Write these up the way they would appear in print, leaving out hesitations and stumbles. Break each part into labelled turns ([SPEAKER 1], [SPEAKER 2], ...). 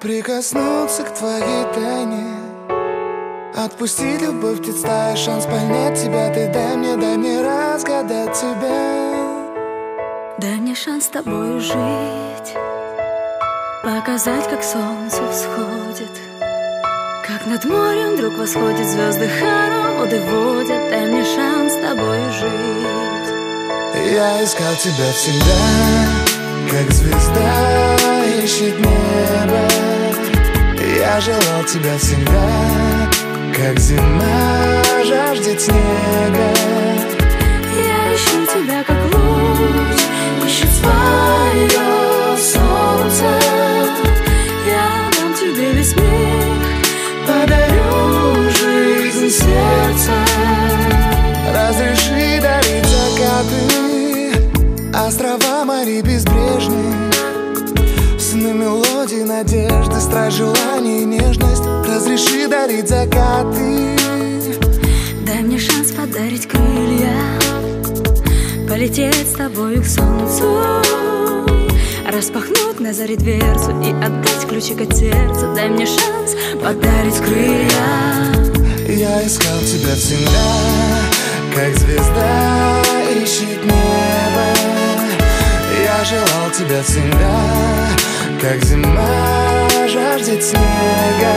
[SPEAKER 1] Прикоснуться к твоей тайне, отпустить любовь, птиц стая, шанс понять тебя. Ты дай мне разгадать тебя.
[SPEAKER 2] Дай мне шанс с тобою жить, показать, как солнце всходит, как над морем вдруг восходят звезды, хороводы водят. Дай мне шанс с тобою жить.
[SPEAKER 1] Я искал тебя всегда, как звезда ищет небо. Я желал тебя всегда, как зима жаждет снега.
[SPEAKER 2] Я ищу тебя, как луч ищет свое солнце. Я дам тебе весь мир, подарю жизнь сердца.
[SPEAKER 1] Разреши дарить закаты, острова морей безбрежные, сны, мелодии, надежды, страсть, желание и нежность. Разреши дарить закаты.
[SPEAKER 2] Дай мне шанс подарить крылья, полететь с тобою к солнцу, распахнуть на заре дверцу и отдать ключик от сердца. Дай мне шанс подарить крылья.
[SPEAKER 1] Я искал тебя всегда, как звезда ищет небо. Я желал тебя всегда, как зима жаждет снега.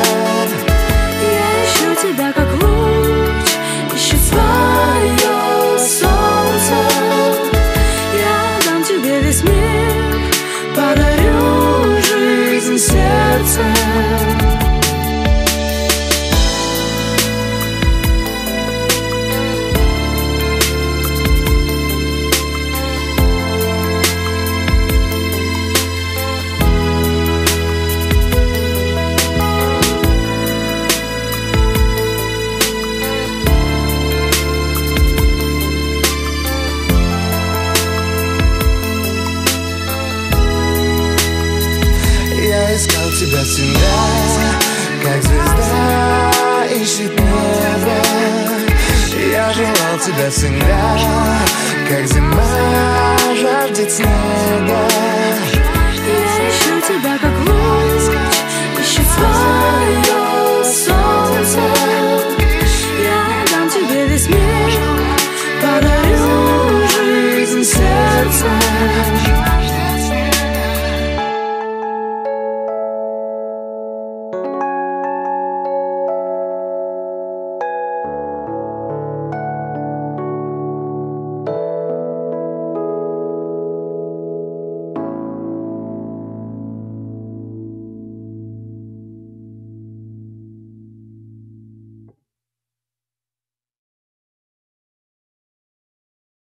[SPEAKER 2] Я ищу тебя, как луч ищет свое солнце. Я дам тебе весь мир, подарю жизнь сердца.
[SPEAKER 1] Я искал тебя всегда, как звезда ищет небо. Я желал тебя всегда, как зима жаждет снега.